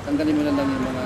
Tanggalin mo na lang yung mga...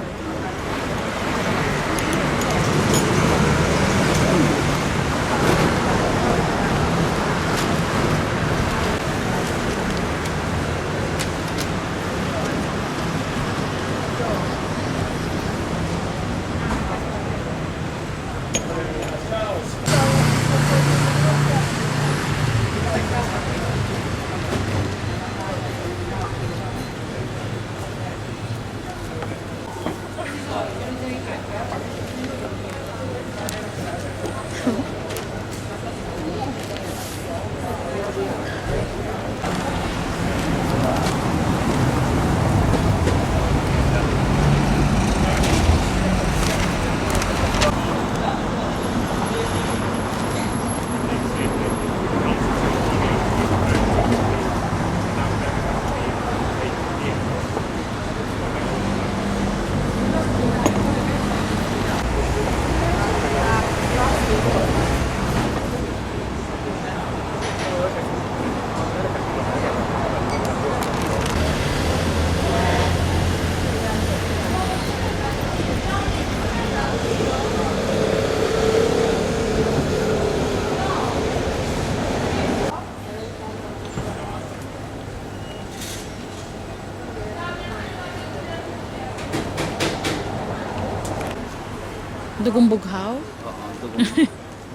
Dugong bughaw? Oo,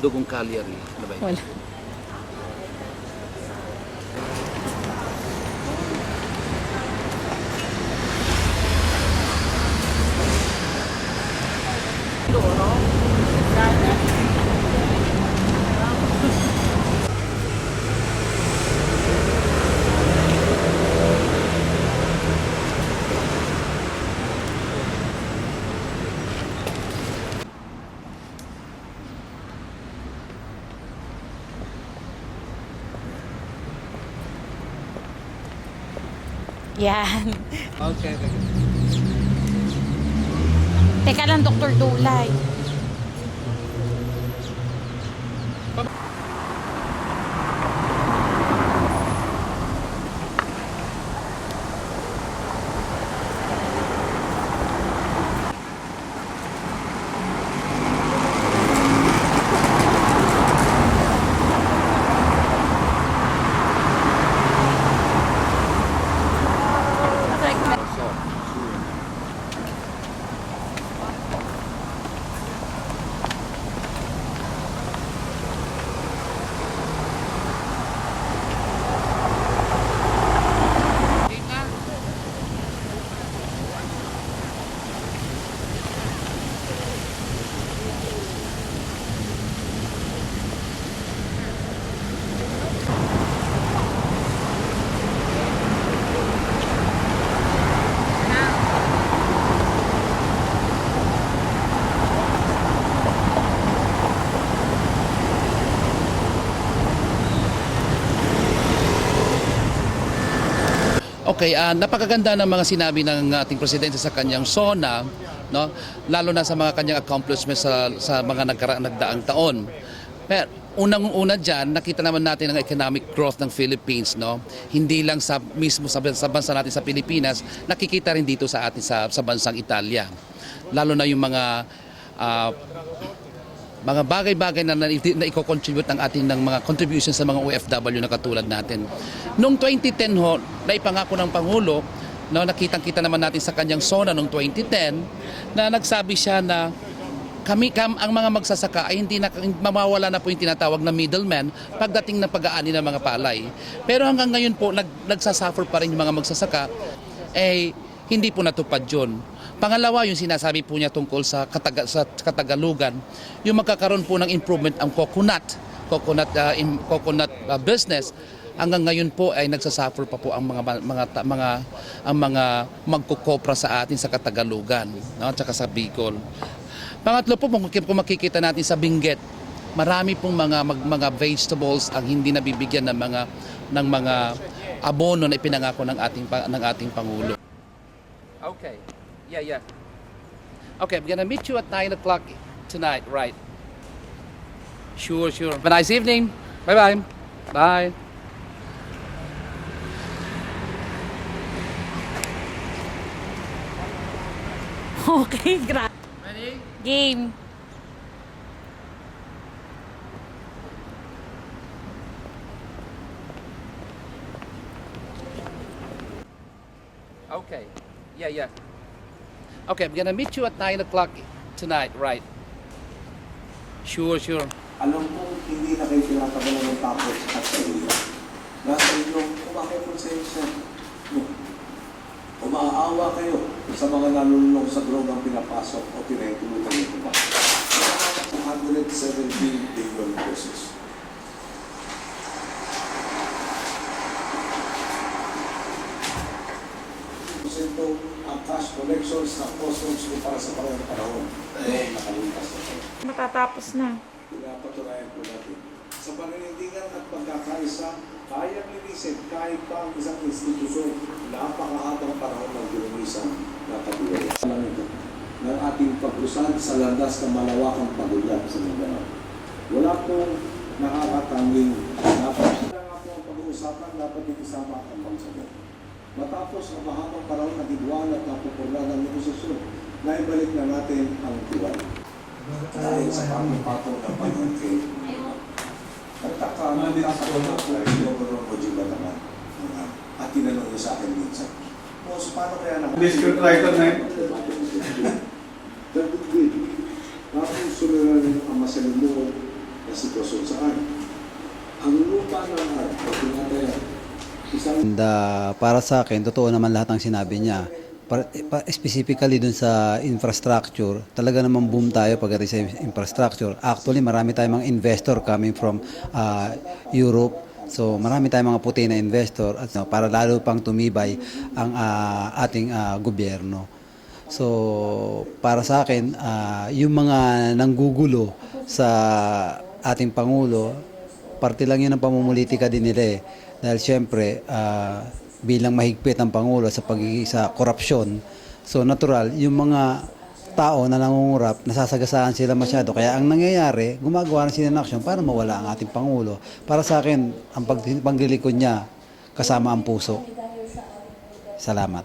dugong kalyari. Ano ba yun? Wala. Yan. Okay, okay. Teka lang, Dr. Dulay. Okay, napakaganda ng mga sinabi ng ating presidente sa kanyang SONA, no? Lalo na sa mga kanyang accomplishments sa mga nagdaang taon. Pero unang-una diyan, nakita naman natin ang economic growth ng Philippines, no? Hindi lang mismo sa bansa natin sa Pilipinas, nakikita rin dito sa atin sa bansang Italia. Lalo na yung mga bagay-bagay na i-contribute ng ating ng mga contributions sa mga OFW na katulad natin. Noong 2010 ho, naipangako ng Pangulo, no, nakitang-kita naman natin sa kanyang SONA noong 2010, na nagsabi siya na ang mga magsasaka ay hindi mawawala na po yung tinatawag na middleman pagdating ng pag-aani ng mga palay. Pero hanggang ngayon po, nagsasuffer pa rin yung mga magsasaka, hindi po natupad yun. Pangalawa, yung sinasabi po niya tungkol sa Katagalugan, yung magkakaroon po ng improvement ang coconut business. Hanggang ngayon po ay nagsasuffer pa po ang mga magkukopra sa atin sa Katagalugan, no, at saka sa Bicol. Pangatlo po, kung makikita natin sa Benguet, marami pong mga vegetables ang hindi nabibigyan ng mga abono na ipinangako ng ating Pangulo. Okay. Yeah. Okay, I'm gonna meet you at 9 o'clock tonight, right? Sure. Have a nice evening. Bye-bye. Bye. Okay, Ready? Game. Okay. Yeah. Okay, I'm gonna meet you at 9 o'clock tonight, right? Sure. Alam ko, hindi na kayo pinapagalan ng tapos at sarili. Nasa inyong umakiponsensya. Umaawa kayo sa mga nalulunok sa drogang pinapasok o pinahitulutan nito ba? 117 billion pesos. Ito ang cash collections ng customs ko para sa parang panahon. Nakalintas na ito. Matatapos na. Pinapatunayan po natin. Sa paninindigan at pagkakaisa, kayang linisin kahit pa ang isang institusyon, napakahabang panahon ng ginumisan na katiwala. Alam ito, ng ating pag-usad sa landas ng malawakang pagulat sa Mindanao. Wala pong nakakatanging dapat. Wala nga po ang pag-uusapan, dapat ikisama ang pagsagot. Matapos ang mahabang panahon ng hidwaan at napupurla ng negosasyon, naibalik na natin ang tiwala. Dahil sa pagpapatong ng pag-angkin, nagtaka-nagtaka po ay Gobernador Ojiba naman. At tinanong niya sa akin minsan, Boss, paano kaya naman? District Writer na yun. Dapat bakit suliranin ang masalimuot na sitwasyon saan? Ang lupa ng art o tinatayan, And para sa akin, totoo naman lahat ng sinabi niya. Specifically dun sa infrastructure, talaga naman boom tayo pagdating sa infrastructure. Actually, marami tayong mga investor coming from Europe. So marami tayong mga puti na investor at para lalo pang tumibay ang ating gobyerno. So para sa akin, yung mga nanggugulo sa ating Pangulo, parte lang yun ng pamumulitika din nila eh. Dahil siyempre, bilang mahigpit ang Pangulo sa pagiging sa korupsyon, so natural, yung mga tao na nangungurap, nasasagasaan sila masyado. Kaya ang nangyayari, gumagawa na sila ng aksyon para mawala ang ating Pangulo. Para sa akin, ang paglilikod niya kasama ang puso. Salamat.